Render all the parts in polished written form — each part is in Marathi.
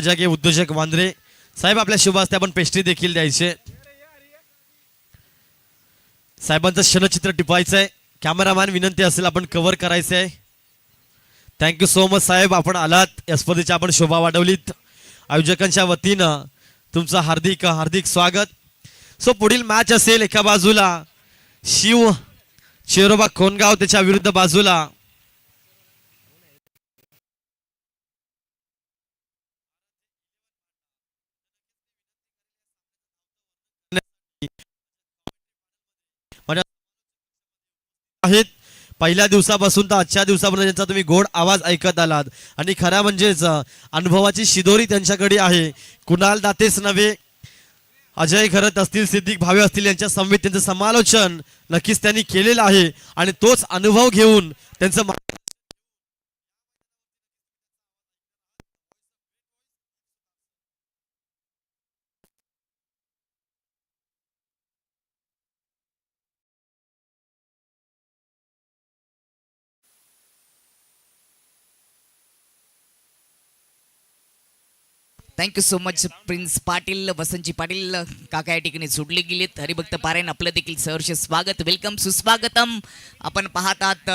जागे उद्योजक वांद्रे साहेब आपल्या शुभ हस्ते आपण पेस्ट्री देखील द्यायचे. साहेबांचं क्षणचित्र टिपायचं आहे. कॅमेरामॅन विनंती असेल आपण कव्हर करायचं आहे. थँक्यू सो मच साहेब, आपण आलात या स्पर्धेची आपण शोभा वाढवलीत. आयोजकांच्या वतीनं तुमचं हार्दिक हार्दिक स्वागत. सो पुढील मॅच असेल एका बाजूला शिव चेरोबा कोणगाव, त्याच्या विरुद्ध बाजूला आहेत. पहिल्या दिवसापासून तर आजच्या दिवसापर्यंत त्यांचा तुम्ही गोड आवाज ऐकत आलात आणि खऱ्या म्हणजेच अनुभवाची शिदोरी त्यांच्याकडे आहे. कुणाल दातेच नव्हे, अजय खरत असतील, सिद्दीक भावे असतील, यांच्या समवेत त्यांचं समालोचन नक्कीच त्यांनी केलेलं आहे आणि तोच अनुभव घेऊन त्यांचं thank you so much prince Patil, Vasantji Patil काका या ठिकाणी सोडले गेलेत. हरिभक्त पारायण आपलं देखील सहर्ष स्वागत, वेलकम, सुस्वागतम. आपण पाहतात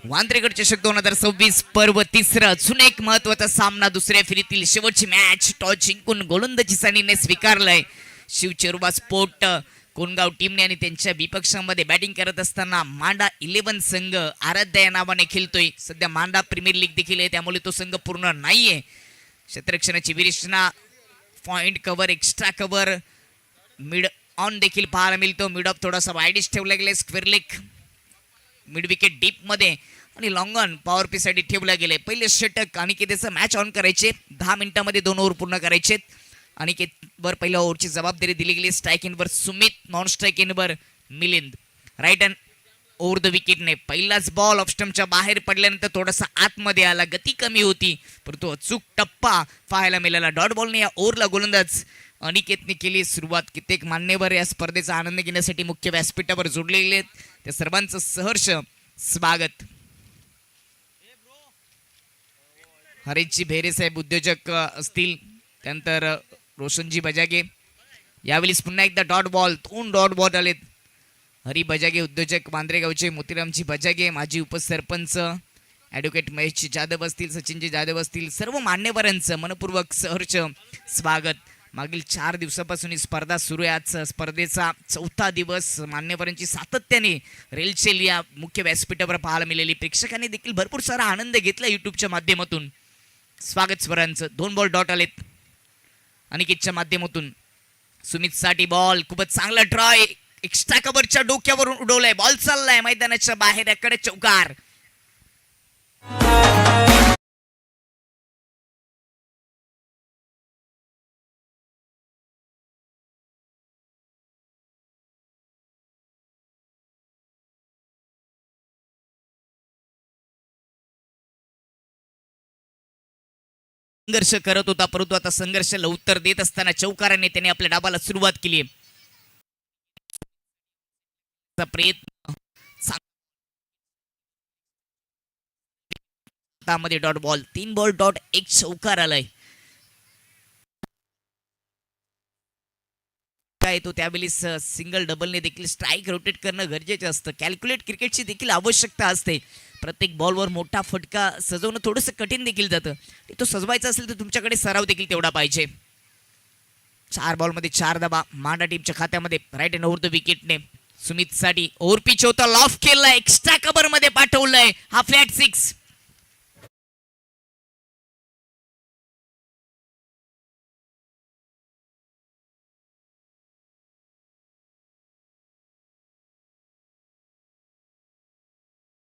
वांद्रेगड चषक 2026 पर्व तिसरं, अजून एक महत्वाचा सामना, दुसऱ्या फेरीतील शेवटची मॅच टॉस जिंकून गोलंदाजी सानीने स्वीकारलंय. शिव चेरुबा स्पोर्ट कोणगाव टीमने आणि त्यांच्या विपक्षामध्ये बॅटिंग करत असताना मांडा 11 संघ आराध्या या नावाने खेळतोय. सध्या मांडा प्रीमियर लीग देखील आहे, त्यामुळे तो संघ पूर्ण नाहीये. क्षेत्ररक्षणाची विरेचना, point cover, extra cover, mid on देखील पाहायला मिळतो. मिड ऑफ थोडासा वाईडिश ठेवला गेला, square leg mid wicket deep मध्ये आणि लॉंग ऑन पॉवर पी साठी ठेवला गेले. पहिले षटक अनिकेतचं मॅच ऑन करायचे, 10 मिनिटांमध्ये 2 ओव्हर पूर्ण करायचे. अनिकेतवर पहिल्या ओव्हरची जबाबदारी दिली गेली. स्ट्राईक इनवर सुमित, नॉन स्ट्राईक इनवर Milind. Right hand over the विकेटने पहिलाच बॉल ऑफस्टमच्या बाहेर पडल्यानंतर थोडासा आतमध्ये आला, गती कमी होती, परंतु अचूक टप्पा पाहायला मिळाला. डॉट बॉलने या ओव्हरला गोलंदाज अनिकेतने केली सुरुवात. कित्येक मान्यवर या स्पर्धेचा आनंद घेण्यासाठी मुख्य व्यासपीठावर जोडले गेलेत, त्या सर्वांचं सहर्ष स्वागत. हरीशजी भेरे साहेब उद्योजक असतील, त्यानंतर रोशनजी बजागे. यावेळेस पुन्हा एकदा डॉट बॉल, 2 डॉट बॉल आलेत. हरी बजागे उद्योजक मांद्रेगावचे, मोतीरामजी बजागे माजी उपसरपंच, ॲडव्होकेट महेशजी जाधव असतील, सचिनजी जाधव असतील, सर्व मान्यवरांचं मनपूर्वक सहर्ष स्वागत. मागील 4 दिवसापासून ही स्पर्धा सुरू आहे. आज स्पर्धेचा 4था दिवस. मान्यवरांची सातत्याने रेलचेल या मुख्य व्यासपीठावर पाहायला मिळाली. प्रेक्षकांनी देखील भरपूर सारा आनंद घेतला युट्यूबच्या माध्यमातून. स्वागत स्वरांचं. 2 बॉल डॉट आलेत अनिकेतच्या माध्यमातून. सुमितसाठी बॉल, खूपच चांगला ट्राय, एक्स्ट्रा कव्हरच्या डोक्यावरून उडवलाय, बॉल चाललाय मैदानाच्या बाहेर, याकडे चौकार. संघर्ष करत होता, परंतु आता संघर्षाला उत्तर देत असताना चौकाराने त्याने आपल्या डाबाला सुरुवात केली. प्रयत्न मध्ये डॉट बॉल, 3 बॉल डॉट 1 चौकार आलाय. काय तो त्यावेळी सिंगल डबलने देखील स्ट्राईक रोटेट करणं गरजेचं असतं. कॅल्क्युलेट क्रिकेटची देखील आवश्यकता असते. प्रत्येक बॉलवर मोठा फटका सजवणं थोडंसं कठीण देखील जातं. तो सजवायचा असेल तर तुमच्याकडे सराव देखील तेवढा पाहिजे. 4 बॉलमध्ये 4 धावा मांडा टीमच्या खात्यामध्ये. राईट हँड ओव्हर द विकेटने सुमित साठी ओव्हर पिच होता, लॉफ केलाय, एक्स्ट्रा कव्हर मध्ये पाठवलंय, हा फ्लॅट 6.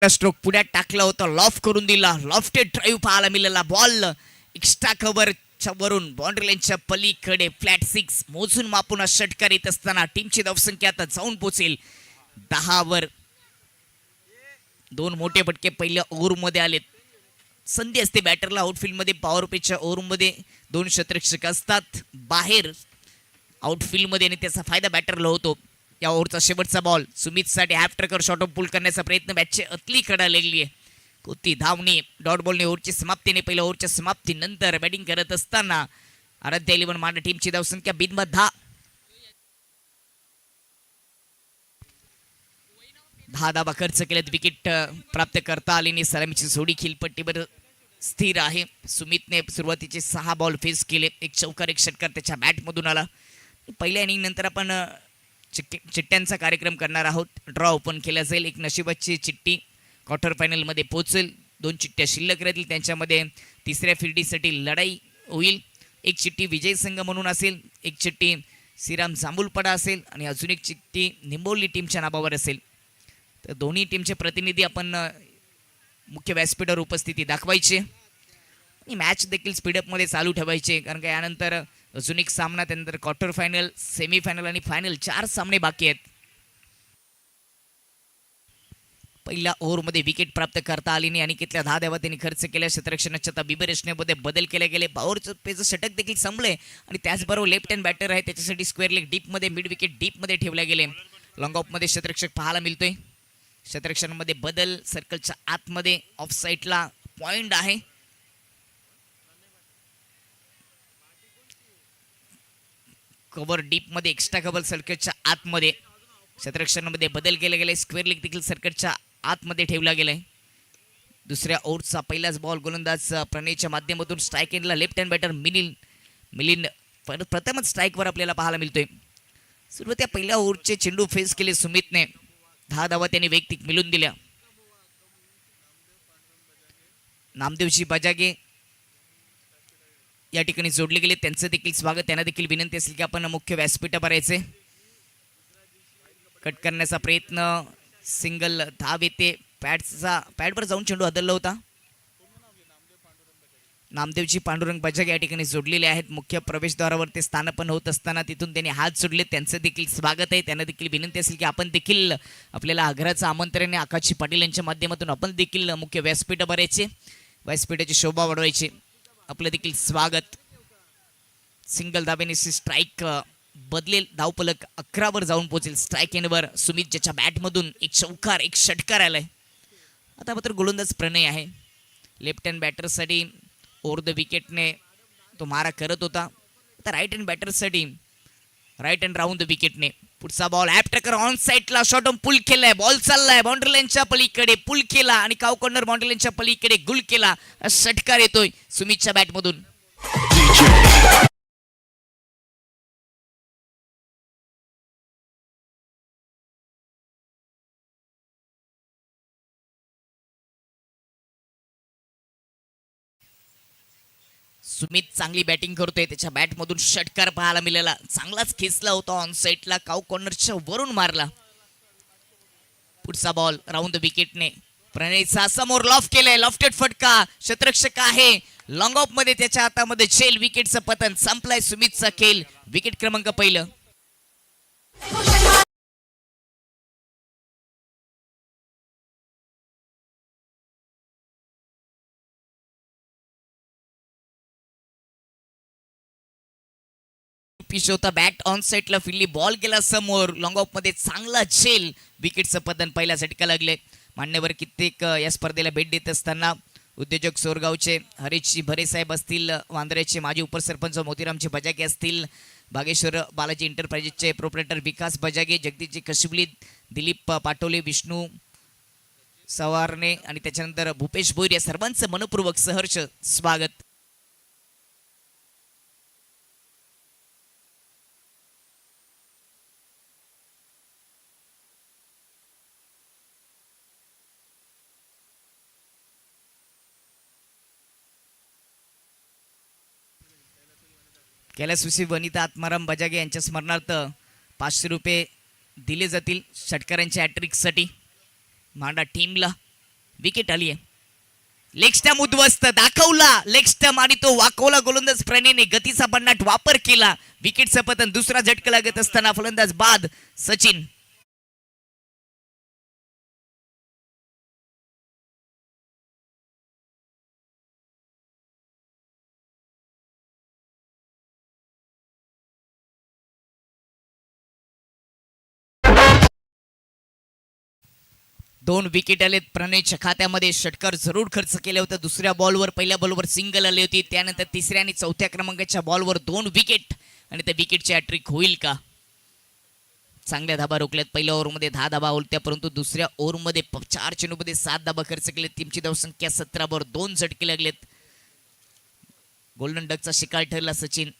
स्ट्रोक पुढ्यात टाकला होता, लॉफ करून दिला, लॉफ्टेड ड्राईव्ह पाहायला मिळाला. बॉल एक्स्ट्रा कव्हरच्या वरून बाउंड्री लाईनच्या पलीकडे फ्लॅट 6. मोजून मापून षटकार येत असताना टीमची धावसंख्या आता जाऊन पोहोचेल 10 वर. 2 मोठे फटके पहिल्या ओव्हर मध्ये आलेत. संधी असते बॅटरला आउटफील्ड मध्ये. पॉवर पिचच्या ओव्हर मध्ये 2 क्षेत्ररक्षक असतात बाहेर आउटफील्ड मध्ये आणि त्याचा फायदा बॅटरला होतो. या ओव्हरचा शेवटचा बॉल सुमित साठी हॅफ ट्रकर शॉर्ट ऑफ पुल करण्याचा प्रयत्न, बॅटची अतली कडा लागली आहे. कोती धावणे डॉट बॉलने ओव्हरची समाप्तीने पहिल्या ओव्हरच्या समाप्तीनंतर बॅटिंग करत असताना आराध्य 11 मांडा टीमची धावसंख्या बिनबाद 10 धावा खर्च केल्यात. विकेट प्राप्त करता आली नाही. सलामीची जोडी खिलपट्टीवर स्थिर आहे. सुमितने सुरुवातीचे 6 बॉल फेस केले. एक चौकार एक षटकार त्याच्या बॅटमधून आला. पहिल्या इनिंग नंतर आपण चिठ्ठ्यांचा कार्यक्रम करणार आहोत. ड्रॉ ओपन केला जाईल. एक नशिबाची चिठ्ठी क्वार्टर फायनलमध्ये पोहोचेल. 2 चिठ्ठ्या शिल्लक राहतील. त्यांच्यामध्ये तिसऱ्या फिल्डीसाठी लढाई होईल. एक चिठ्ठी विजय संघ म्हणून असेल, एक चिठ्ठी श्रीराम जांभूलपडा असेल आणि अजून एक चिठ्ठी निंबोली टीमच्या नावावर असेल. तर दोन्ही टीमचे प्रतिनिधी आपण मुख्य व्यासपीठावर उपस्थिती दाखवायची आणि मॅच देखील स्पीडअपमध्ये चालू ठेवायचे, कारण का यानंतर अजून एक सामना, त्यानंतर क्वार्टर फायनल, सेमीफायनल आणि फायनल 4 सामने बाकी आहेत. पहिल्या ओव्हरमध्ये विकेट प्राप्त करता आली नाही. अनिकेतल्या 10 धावा त्यांनी खर्च केल्या. क्षेत्ररक्षणाच्या बिबरेशनेमध्ये बदल केले गेले. बावरचं पेचं षटक देखील संपले आणि त्याचबरोबर लेफ्ट हँड बॅटर आहे, त्याच्यासाठी स्क्वेअर लेग डीपमध्ये, मिड विकेट डीपमध्ये ठेवले गेले. लॉंग ऑफमध्ये क्षेत्ररक्षक पाहायला मिळतोय. क्षेत्ररक्षणामध्ये बदल, सर्कलच्या आतमध्ये ऑफ साईडला पॉइंट आहे. कव्हर डीपमध्ये, एक्स्ट्रा कव्हर सर्कलच्या आतमध्ये. क्षेत्ररक्षणामध्ये बदल केले गेले. स्क्वेअर लेग देखील सर्कलच्या आतमध्ये ठेवला गेलाय. दुसऱ्या ओव्हरचा पहिलाच बॉल गोलंदाज प्रणयच्या माध्यमातून स्ट्राईक एंडला लेफ्ट हँड बॅटर मिलिंद प्रथमच स्ट्राईकवर आपल्याला पाहायला मिळतोय. सुरुवातीला पहिल्या ओव्हरचे चेंडू फेस केले सुमितने. 10 धावा त्यांनी वैयक्तिक मिळून दिल्या. नामदेवजी बजागे या ठिकाणी जोडले गेले, त्यांचं देखील स्वागत. त्यांना देखील विनंती असेल की आपण मुख्य व्यासपीठावर यायचे. कट करण्याचा प्रयत्न, सिंगल धाव येते. पॅडवर जाऊन चेंडू हदलला होता. नामदेवजी पांडुरंग बजागे या ठिकाणी जोडलेले आहेत. मुख्य प्रवेशद्वारावर ते स्थानपन्न होत असताना तिथून त्यांनी हात जोडले, त्यांचं देखील स्वागत आहे. त्यांना देखील विनंती असेल की आपण देखील, आपल्याला आग्रहाचं आमंत्रण आहे आकाशजी पाटील यांच्या माध्यमातून, आपण देखील मुख्य व्यासपीठावर यायचे, व्यासपीठाची शोभा वाढवायची. आपलं देखील स्वागत. सिंगल धाब्याने स्ट्राईक बदलेल. धावपलक 11 वर जाऊन पोहोचेल. स्ट्राईक एंडवर सुमित ज्याच्या बॅटमधून एक चौकार एक षटकार आलाय. आता मात्र गोलंदाज प्रणय आहे. लेफ्ट हँड बॅटरसाठी ओव्हर द विकेटने तो मारा करत होता. आता राईट हँड बॅटरसाठी राईट हँड राऊंड द विकेटने पुढचा बॉल ॲपटकर ऑन साईडला शॉट ऑन पुल केलाय. बॉल चाललाय बाउंड्री लाईनच्या पलीकडे, पुल केला आणि काव कॉर्नर बाउंड्री लाईनच्या पलीकडे गुल केला. षटकार येतोय सुमितच्या बॅटमधून. सुमित चांगली बॅटिंग करतोय. त्याच्या बॅटमधून षटकार पाहायला मिळाला. चांगलाच खेचला होता ऑन साईडला, काव कॉर्नरच्या वरून मारला. पुढचा बॉल राऊंड द विकेटने प्रणयचा समोर लॉफ्ट केलाय. लॉफ्टेड फटका. क्षेत्ररक्षक आहे लॉंग ऑफ मध्ये, त्याच्या हातामध्ये झेल. विकेटचं पतन संपलाय सुमितचा खेळ. विकेट क्रमांक पहिलं. होता बॅट ऑन साईडला फिरली, बॉल गेला समोर. लॉंग ऑफ मध्ये चांगला झेल. विकेटचं पतन पहिला झटका लागले. मान्यवर कित्येक या स्पर्धेला भेट देत असताना उद्योजक सोरगावचे हरीशजी भरे साहेब असतील, वांद्र्याचे माजी उपसरपंच मोतीरामचे बजागे असतील, बागेश्वर बालाजी एंटरप्राइजेसचे प्रोप्रायटर विकास बजागे, जगदीशजी कशिबली, दिलीप पाटोले, विष्णू सवारणे आणि त्याच्यानंतर भूपेश भोईर, या सर्वांचं मनपूर्वक सहर्ष स्वागत. कैलासवासी वनिता आत्माराम बजागे यांच्या स्मरणार्थ 500 रुपये दिले जातील षटकारांच्या हॅट्रिकसाठी. मांडा टीमला विकेट आली आहे. लेग स्टंप उद्ध्वस्त दाखवला, लेग स्टंप आणि तो वाकवला. गोलंदाज प्रणयने गतीचा भन्नाट वापर केला. विकेटचं पतन. दुसरा झटका लागत असताना फलंदाज बाद सचिन. 2 विकेट आलेत प्रणयच्या खात्यामध्ये. षटकार जरूर खर्च केले होते दुसऱ्या बॉलवर. पहिल्या बॉलवर सिंगल आली होती, त्यानंतर तिसऱ्या आणि चौथ्या क्रमांकाच्या बॉलवर 2 विकेट आणि त्या विकेटची हॅट्रिक होईल का? चांगल्या धाबा रोखल्यात. पहिल्या ओव्हरमध्ये 10 धाबा होत्या, परंतु दुसऱ्या ओव्हरमध्ये 4 चेंडूमध्ये 7 धाबा खर्च केले. टीमची धावसंख्या 17 वर 2 झटके लागलेत. गोल्डन डकचा शिकार ठरला सचिन.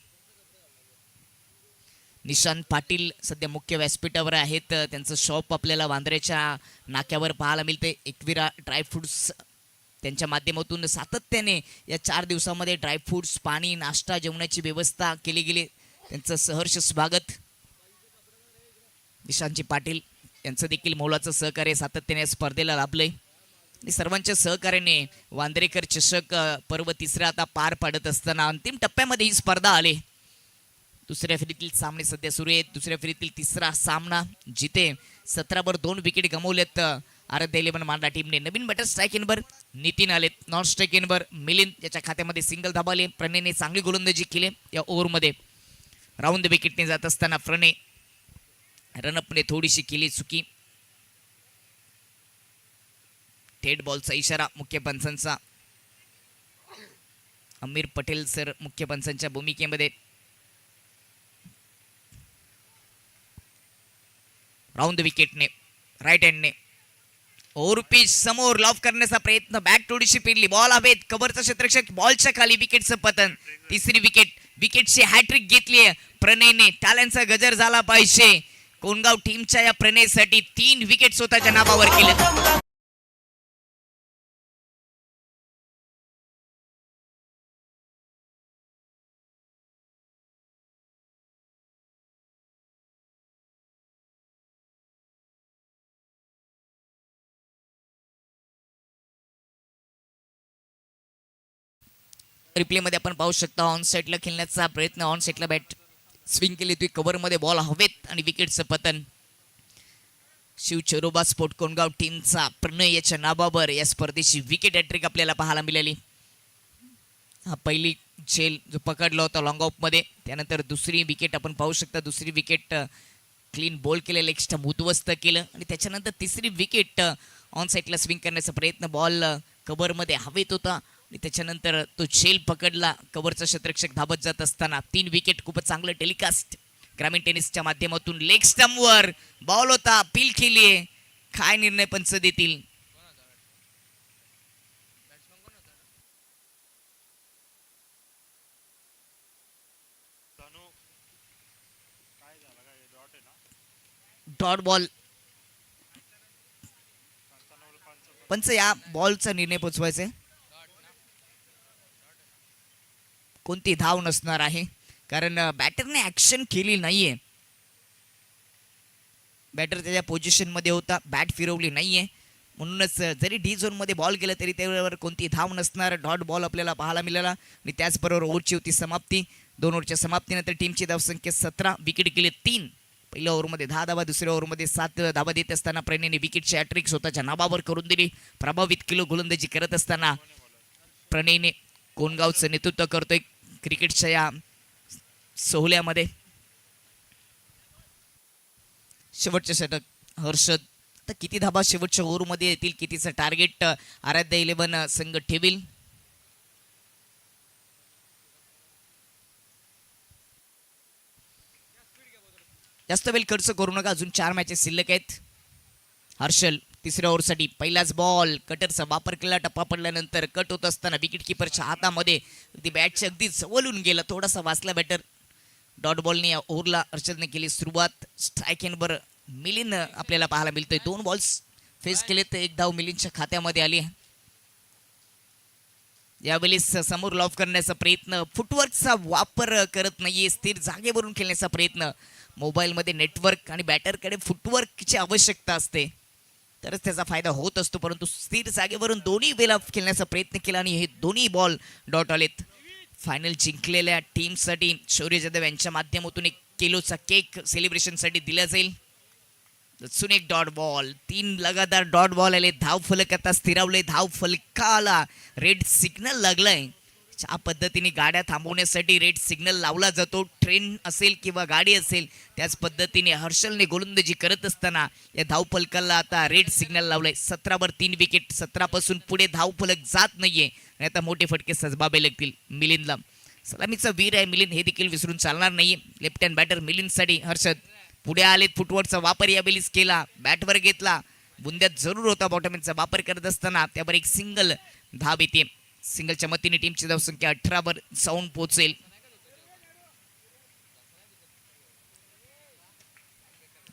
निशांत पाटील सध्या मुख्य व्यासपीठावर आहेत. त्यांचं शॉप आपल्याला वांद्र्याच्या नाक्यावर पाहायला मिळते. एकविरा ड्रायफ्रुट्स त्यांच्या माध्यमातून सातत्याने या 4 दिवसामध्ये ड्रायफ्रुट्स, पाणी, नाश्ता, जेवणाची व्यवस्था केली गेली. त्यांचं सहर्ष स्वागत. निशांतजी पाटील यांचं देखील मोलाचं सहकार्य सातत्याने या स्पर्धेला लाभलंय आणि सर्वांच्या सहकार्याने वांद्रेकर चषक पर्व तिसरा आता पार पाडत असताना अंतिम टप्प्यामध्ये ही स्पर्धा आली. दुसऱ्या फेरीतील सामने सध्या सुरू आहेत. दुसऱ्या फेरीतील तिसरा सामना जिथे 17 वर 2 विकेट गमावलेत आराध्य 11 मांडा टीमने. नवीन बॅटर स्ट्राईक इनवर नितीन आलेत. नॉन स्ट्राईक इनवर मिलिंद, याच्या खात्यामध्ये सिंगल धाबा आले. प्रणयने चांगली गोलंदाजी केली या ओव्हरमध्ये. राऊंड द विकेटने जात असताना प्रणय रनअपने थोडीशी केली चुकी. थेट बॉलचा इशारा मुख्य पंचांचा. अमीर पटेल सर मुख्य पंचांच्या भूमिकेमध्ये. राऊंड द विकेटने राईट हँडने ओव्हर पिच समोर लॉफ करण्याचा प्रयत्न. बॅट थोडीशी पिरली, बॉल हवेत, कव्हरचा क्षेत्ररक्षक, बॉलच्या खाली, विकेटचं पतन. तिसरी विकेट, विकेटची हॅट्रिक घेतली प्रणयने. टाळ्यांचा गजर झाला पाहिजे कोणगाव टीमच्या या प्रणयसाठी. 3 विकेट स्वतःच्या नावावर केले. रिप्ले मध्ये आपण पाहू शकता ऑन साईडला खेळण्याचा प्रयत्न. ऑन साईडला बॅट स्विंग केली होती, कव्हर मध्ये बॉल हवेत आणि विकेटचं पतन. शिव चरोबा स्पोर्ट कोणगाव टीमचा प्रणय याच्या नावावर या स्पर्धेची विकेट हॅट्रिक आपल्याला पाहायला मिळाली. हा पहिली झेल जो पकडला होता लॉंग ऑफ मध्ये, त्यानंतर दुसरी विकेट आपण पाहू शकता. दुसरी विकेट क्लीन बॉल केलेलं, एक स्टंप उद्ध्वस्त केलं आणि त्याच्यानंतर तिसरी विकेट ऑन साईडला स्विंग करण्याचा प्रयत्न. बॉल कव्हर मध्ये हवेत होता आणि त्याच्यानंतर तो झेल पकडला. कव्हरचा क्षेत्ररक्षक धाबत जात असताना 3 विकेट. खूपच चांगलं टेलिकास्ट ग्रामीण टेनिसच्या माध्यमातून. लेग स्टंपवर बॉल होता, अपील केलीये. काय निर्णय पंच देतील? Dot ball. पंच या बॉलचा निर्णय पोचवायचा आहे. कोणती धाव नसणार आहे कारण बॅटरने ऍक्शन केली नाहीये. बॅटर त्याच्या पोझिशन मध्ये होता, बॅट फिरवली नाहीये, म्हणूनच जरी डी झोन मध्ये बॉल गेला तरी त्यावर कोणती धाव नसणार. डॉट बॉल आपल्याला पाहायला मिळाला आणि त्याचबरोबर ओव्हरची होती समाप्ती. 2 ओव्हरच्या समाप्तीनंतर टीमची धावसंख्या 17, विकेट गेले 3. पहिल्या ओव्हरमध्ये 10 धावा, दुसऱ्या ओव्हरमध्ये 7 धावा देत असताना प्रणयने विकेटची हॅट्रिक स्वतःच्या नावावर करून दिली. प्रभावित किलो गोलंदाजी करत असताना प्रणयने कोणगावचं नेतृत्व करतोय क्रिकेटच्या या सोहळ्यामध्ये. शेवटचे षटक हर्षद. तर किती धाबा शेवटच्या ओव्हरमध्ये येतील, कितीचं टार्गेट आराध्य 11 संघ ठेवील? जास्त वेळ खर्च करू नका, अजून 4 मॅचेस शिल्लक आहेत. हर्षल तिसऱ्या ओव्हरसाठी पहिलाच बॉल, कटरचा वापर केला. टप्पा पडल्यानंतर कट होत असताना विकेट किपरच्या हातामध्ये अगदी बॅटच्या अगदी जवळून गेला, थोडासा वाचला बॅटर. डॉट बॉलने या ओव्हरला हर्षदने केली सुरुवात. स्ट्राईक एंडवर मिलिंद आपल्याला पाहायला मिळतोय. 2 बॉल्स फेस केले तर 1 धाव मिलिंदच्या खात्यामध्ये आली. यावेळेस समोर लॉफ करण्याचा प्रयत्न, फुटवर्कचा वापर करत नाहीये, स्थिर जागेवरून खेळण्याचा प्रयत्न. मोबाईलमध्ये नेटवर्क आणि बॅटरकडे फुटवर्कची आवश्यकता असते तरच त्याचा फायदा होत असतो, परंतु स्थिर जागेवरून दोन्ही वेळा खेळण्याचा प्रयत्न केला आणि हे दोन्ही बॉल डॉट आलेत. फायनल जिंकलेल्या टीमसाठी शौर्य जाधव यांच्या माध्यमातून 1 किलोचा केक सेलिब्रेशनसाठी दिला जाईल. अजून एक डॉट बॉल. 3 लगातार डॉट बॉल आले. धाव फलक आता स्थिरावले. धाव फलकाला रेड सिग्नल लागलाय. ज्या पद्धतीने गाड्या थांबवण्यासाठी रेड सिग्नल लावला जातो, ट्रेन असेल किंवा गाडी असेल, त्याच पद्धतीने हर्षलने गोलंदाजी करत असताना या धावफलकाला आता रेड सिग्नल लावलाय. 17 3 विकेट. 17 पासून पुढे धावफलक जात नाहीये आणि आता मोठे फटके सजबाबे लागतील मिलिंदला. सलामीचा वीर आहे मिलिंद, हे देखील विसरून चालणार नाही. लेफ्ट हँड बॅटर मिलिंदसाठी हर्षद पुढे आलेत. फुटवर्कचा वापर यावेळीस केला, बॅटवर घेतला, बुंद्यात जरूर होता. बॉटमॅनचा वापर करत असताना त्यावर एक सिंगल धाब येते. सिंगलच्या मतीने टीमची धावसंख्या 18 वर जाऊन पोहोचेल.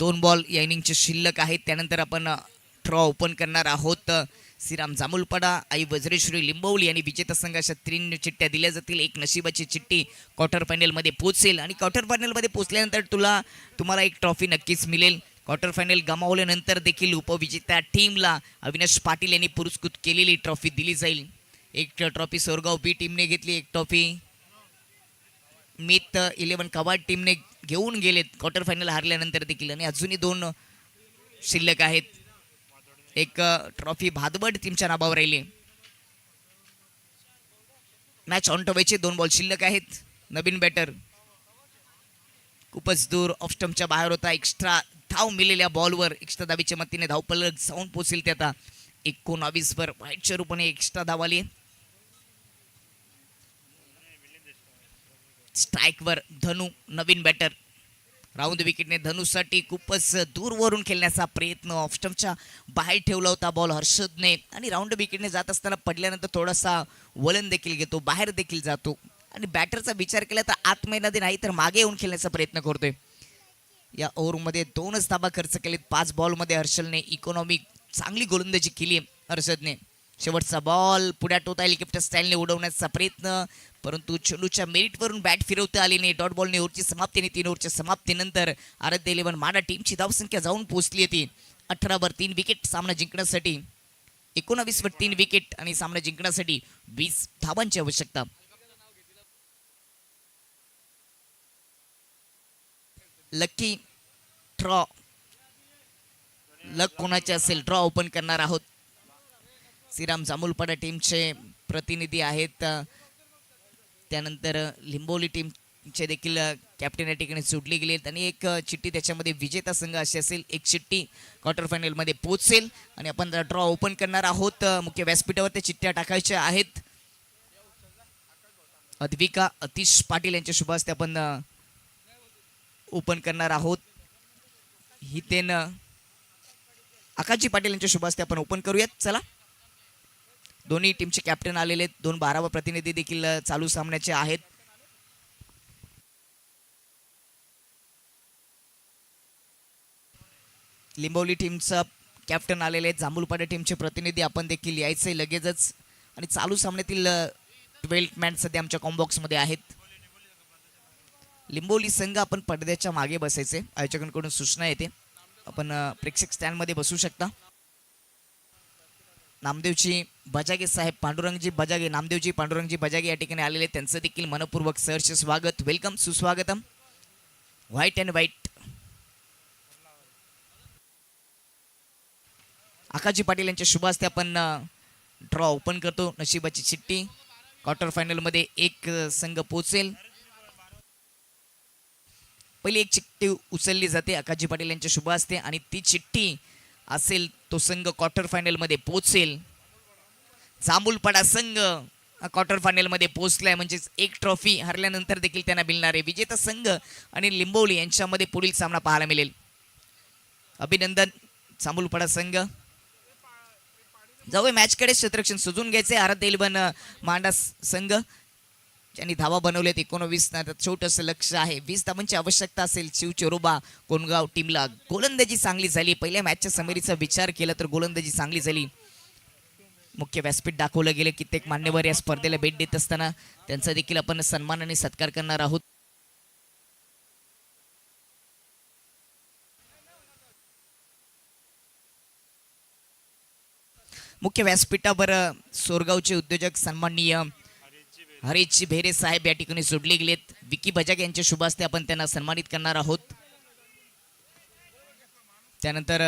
2 बॉल या इनिंगचे शिल्लक आहेत. त्यानंतर आपण ड्रॉ ओपन करणार आहोत. श्रीराम जामुलपाडा, आई वज्रेश्वरी लिंबवली आणि विजेता संघाच्या 3 चिठ्ठ्या दिल्या जातील. एक नशिबाची चिठ्ठी क्वार्टर फायनलमध्ये पोहोचेल आणि क्वार्टर फायनलमध्ये पोहोचल्यानंतर तुम्हाला एक ट्रॉफी नक्कीच मिळेल. क्वार्टर फायनल गमावल्यानंतर देखील उपविजेत्या टीमला अविनाश पाटील यांनी पुरस्कृत केलेली ट्रॉफी दिली जाईल. एक ट्रॉफी सोरगाव बी टीमने घेतली, एक ट्रॉफी मित 11 कवाड टीमने घेऊन गेलेत क्वार्टर फायनल हारल्यानंतर देखील. आणि अजूनही 2 शिल्लक आहेत. एक ट्रॉफी भादबड टीमच्या नावावर राहिली. मॅच ऑन ठेवायचे. 2 बॉल शिल्लक आहेत. नवीन बॅटर खूपच दूर ऑफ स्टंपच्या बाहेर होता. एक्स्ट्रा धाव मिळालेल्या बॉलवर एक्स्ट्रा धावीच्या मतीने धावफलक जाऊन पोहोचेल. ते आता 19 वर व्हाईटच्या रूपाने एक्स्ट्रा धाव आली. स्ट्राईकवर धनु, नवीन बॅटर. राऊंड विकेटने धनुसाठी खूपच दूरवरून खेळण्याचा प्रयत्न, ऑफ स्टंपच्या बाहेर ठेवला होता बॉल हर्षदने आणि राऊंड विकेटने जात असताना पडल्यानंतर थोडासा वलन देखील घेतो, बाहेर देखील जातो आणि बॅटरचा विचार केला तर आतमध्ये नाही तर मागे येऊन खेळण्याचा प्रयत्न करतोय. या ओव्हरमध्ये 2च धाबा खर्च केलेत. 5 बॉलमध्ये हर्षलने इकॉनॉमिक चांगली गोलंदाजी केली हर्षदने. शेवटचा बॉल पुढ्या टोता हेलिकॉप्टर स्टाईलने उडवण्याचा प्रयत्न, परंतु चेंडूच्या मेरिटवरून बॅट फिरवता आली नाही. डॉट बॉलने ओव्हरची समाप्ती आणि 3 ओव्हरच्या समाप्तीनंतर आराध्य 11 माडा टीमची धावसंख्या जाऊन पोहोचली होती 18 वर 3 विकेट. सामना जिंकण्यासाठी 19 वर 3 विकेट आणि सामना जिंकण्यासाठी 20 धावांची आवश्यकता. लकी ड्रॉ, लक कोणाचे असेल, ड्रॉ ओपन करणार आहोत. श्रीराम जामुलपाडा टीमचे प्रतिनिधी आहेत. त्यानंतर लिंबोली टीमचे देखील कॅप्टन या ठिकाणी सुटली गेली आणि एक चिठ्ठी त्याच्यामध्ये विजेता संघ अशी असेल. एक चिठ्ठी क्वार्टर फायनलमध्ये पोहोचेल आणि आपण ड्रॉ ओपन करणार आहोत. मुख्य व्यासपीठावर त्या चिठ्ठ्या टाकायच्या आहेत. अद्विका अतिश पाटील यांच्या शुभ हस्ते आपण ओपन करणार आहोत. हितेन आकाशजी पाटील यांच्या शुभ हस्ते आपण ओपन करूयात. चला, दोन्ही टीमचे कॅप्टन आलेले आहेत. 2 12 प्रतिनिधी देखील चालू सामन्याचे आहेत. लिंबवली टीमचा कॅप्टन आलेले आहेत. जांभूलपाडा टीमचे प्रतिनिधी आपण देखील यायचे लगेचच. आणि चालू सामन्यातील 12 मॅन सध्या आमच्या कॉम्बॉक्स मध्ये आहेत. लिंबोली संघ आपण पडद्याच्या मागे बसायचे, आयोजकांकडून सूचना येते. आपण प्रेक्षक स्टँड मध्ये बसू शकता. नामदेवजी बजागे साहेब, पांडुरंगजी बजागे, नामदेवजी पांडुरंगजी बजागे या ठिकाणी आलेले. त्यांचं देखील मनपूर्वक सहर्ष स्वागत, वेलकम, सुस्वागतम. White and white. Akashji Patil यांच्या शुभ हस्ते आपण ड्रॉ ओपन करतो. नशिबाची चिठ्ठी. क्वार्टर फायनल मध्ये एक संघ पोहोचेल. पहिली एक चिठ्ठी उचलली जाते आकाशजी पाटील यांच्या शुभ हस्ते आणि ती चिठ्ठी असेल तो संघ क्वार्टर फायनल मध्ये पोहोचेल. जांभूलपाडा संघ क्वार्टर फायनल मध्ये पोहोचलाय, म्हणजेच एक ट्रॉफी हरल्यानंतर देखील त्यांना मिळणार आहे. विजेता संघ आणि लिंबवली यांच्यामध्ये पुढील सामना पाहायला मिळेल. अभिनंदन जांभूलपाडा संघ. जाऊया मॅचकडे. क्षेत्ररक्षण सजून घ्यायचे. आराध्य 11 मांडा संघ ज्यांनी धावा बनवलेत 19. छोटंसं लक्ष आहे, 20 धावांची आवश्यकता असेल. शिवचोरोबा कोणगाव टीमला गोलंदाजी चांगली झाली. पहिल्या मॅचच्या समेरीचा विचार केला तर गोलंदाजी चांगली झाली. मुख्य व्यासपीठ दाखवलं गेलं. कित्येक मान्यवर या स्पर्धेला भेट देत असताना त्यांचा देखील आपण सन्मान आणि सत्कार करणार आहोत. मुख्य व्यासपीठावर सोरगावचे उद्योजक सन्माननीय हरीशजी भेरे साहेब या ठिकाणी जोडले गेलेत. विकी बजाग यांच्या शुभ हस्ते आपण त्यांना सन्मानित करणार आहोत. त्यानंतर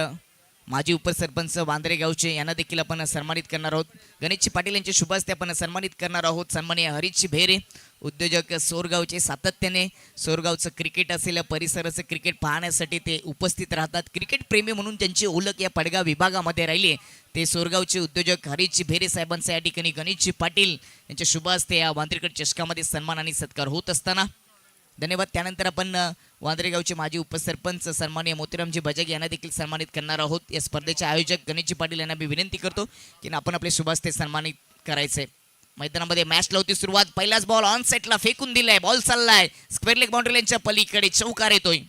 माजी उपसरपंच वांद्रे गावचे यांना देखील आपण सन्मानित करणार आहोत. गणेशजी पाटील यांच्या शुभ हस्ते आपण सन्मानित करणार आहोत. सन्माननीय हरीशजी भेरे, उद्योजक सोरगावचे, सातत्याने सोरगावचं क्रिकेट असेल परिसराचं क्रिकेट पाहण्यासाठी ते उपस्थित राहतात. क्रिकेट प्रेमी म्हणून त्यांची ओळख या पडगाव विभागामध्ये राहिली आहे. ते सोरगावचे उद्योजक हरीशजी भेरे साहेबांचा या ठिकाणी गणेशजी पाटील यांच्या शुभ हस्ते या वांद्रेकर चषकामध्ये सन्मान आणि सत्कार होत असताना धन्यवाद. त्यानंतर आपण वांद्रेगावचे माजी उपसरपंच सन्माननीय मोतीरामजी बजागे यांना देखील सन्मानित करणार आहोत. या स्पर्धेचे आयोजक गणेशजी पाटील यांना मी विनंती करतो की आपण आपले शुभ हस्ते सन्मानित करायचे. मैदानामध्ये मॅच लावती सुरुवात. पहिलाच बॉल ऑन सेटला फेकून दिलाय. बॉल चाललाय स्क्वेअर लेग बाउंड्री लाईनच्या पलीकडे. चौकार येतोय.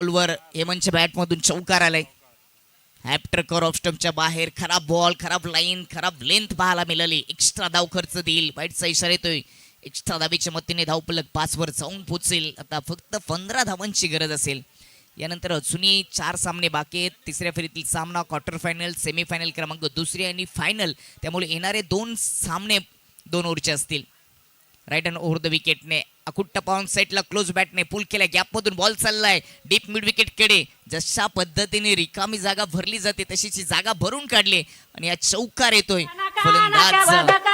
बॉलवर हेमंतच्या बॅटमधून चौकार आलाय. हॅप्टर कर ऑफ स्टंपच्या बाहेर. खराब बॉल, खराब लाईन, खराब लेंथ पाहायला मिळाली. एक्स्ट्रा धाव खर्च देईल. वाईटचा इशारा येतोय. एक्स्ट्रा धावेच्या मतीने धावपलक 5 वर जाऊन पोहोचेल. आता फक्त 15 धावांची गरज असेल. यानंतर अजूनही 4 सामने बाकी आहेत. तिसऱ्या फेरीतील सामना, क्वार्टर फायनल, सेमीफायनल क्रमांक 2 आणि फायनल. त्यामुळे येणारे 2 सामने 2 ओव्हरचे असतील. राईट हँड ओव्हर द विकेटने अकुट्टा पाऊन साईडला क्लोज बॅटने पुल केल्या. गॅपमधून बॉल चाललाय डीप मिड विकेटकडे. जशा पद्धतीने रिकामी जागा भरली जाते तशीच जागा भरून काढली आणि या चौकार येतोय. फलंदाज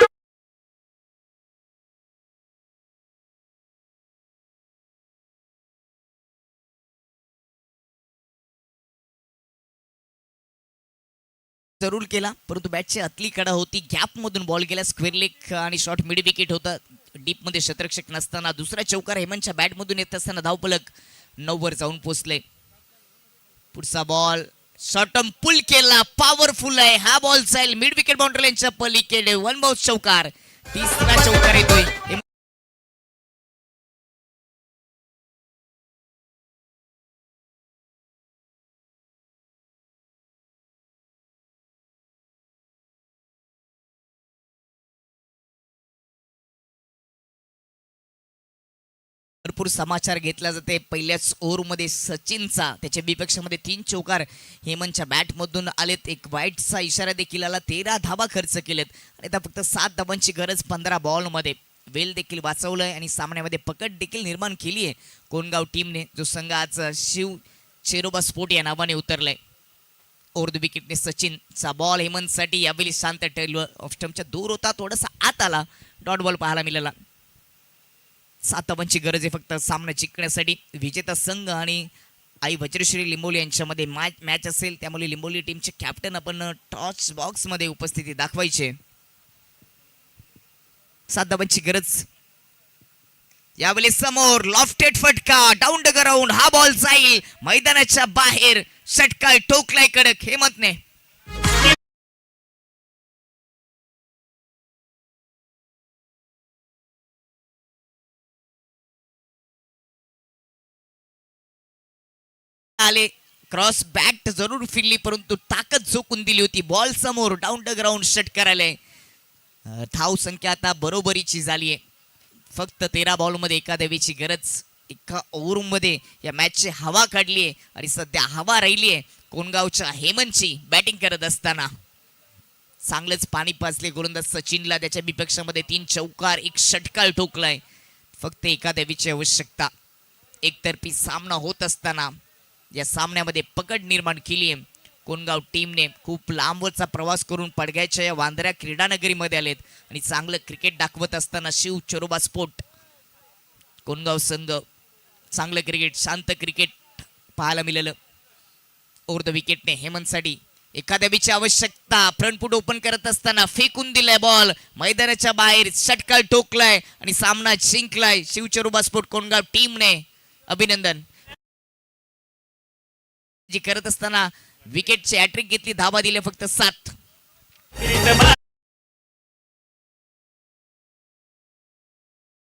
जरूर केला, परंतु बॅटची आतली कडा होती. गॅपमधून बॉल गेला. स्क्वेअर लेग आणि शॉर्ट मिड विकेट होता. डीप मध्ये शतरक्षक नसताना दुसरा चौकार हेमंतच्या बॅटमधून येत असताना धावपलक 9 वर जाऊन पोहोचले. पुढचा बॉल शॉर्टम पुल केला. पॉवरफुल आहे हा बॉल. जाईल मिड विकेट बाउंड्री लाईनच्या पलीकडे. 1 बाउन्स चौकार. तिसरा चौकार येतोय. भरपूर समाचार घेतला जाते. पहिल्याच ओव्हरमध्ये सचिनचा, त्याच्या विपक्षामध्ये 3 चौकार हेमंतच्या बॅटमधून आलेत. एक वाईटचा इशारा देखील आला. 13 धावा खर्च केलेत आणि आता फक्त 7 धावांची गरज 15 बॉलमध्ये. वेल देखील वाचवलंय आणि सामन्यामध्ये पकड देखील निर्माण केली आहे कोणगाव टीमने, जो संघ आज शिव चेरोबा स्पोर्ट या नावाने उतरलाय. ओव्हर द विकेटने सचिनचा बॉल हेमंतसाठी यावेळी शांत टेल ऑफ स्टंपच्या दूर होता. थोडासा आत आला. डॉट बॉल पाहायला मिळाला. 7 धावांची गरज आहे फक्त सामना जिंकण्यासाठी. विजेता संघ आणि आई वज्रश्री लिंबोली यांच्यामध्ये मॅच असेल, त्यामुळे लिंबोली टीमचे कॅप्टन आपण टॉस बॉक्स मध्ये उपस्थिती दाखवायची. 7 धावांची गरज. यावेळी समोर लॉफ्टेड फटका डाऊन द ग्राउंड. हा बॉल जाईल मैदानाच्या बाहेर. षटकार ठोकलाय कडक हेमंतने. आले क्रॉस बॅट जरूर फिरली, परंतु ताकद झोकून दिली होती. बॉल समोर डाऊन द ग्राउंड षटकार आले. धाव संख्या आता बरोबरीची झाली आहे. फक्त 13 बॉलमध्ये एका धावेची गरज. एका ओव्हरमध्ये या मॅचची हवा काढली आहे आणि सध्या हवा राहिली आहे कोणगावच्या हेमंतची बॅटिंग करत असताना. चांगलंच पाणी पाजले गोलंदाज सचिनला. त्याच्या विपक्षामध्ये 3 चौकार, 1 षटकार ठोकलाय. फक्त एका धावेची आवश्यकता. एकतर्फी सामना होत असताना या सामन्यामध्ये पकड निर्माण केली आहे कोणगाव टीमने. खूप लांबवरचा प्रवास करून पडग्याच्या या वांद्र्या क्रीडानगरीमध्ये आलेत आणि चांगलं क्रिकेट दाखवत असताना शिव चरोबा स्पोर्ट कोणगाव संघ चांगलं क्रिकेट, शांत क्रिकेट पाहायला मिळालं. ओव्हर द विकेटने हेमंतसाठी एखाद्याची आवश्यकता. फ्रंट फूट ओपन करत असताना फेकून दिलाय बॉल मैदानाच्या बाहेर. षटकार ठोकलाय आणि सामना जिंकलाय शिव चरोबा स्पोर्ट कोणगाव टीमने. अभिनंदन. जी करत असताना विकेटची हॅट्रिक घेतली. धावा दिल्या फक्त 7.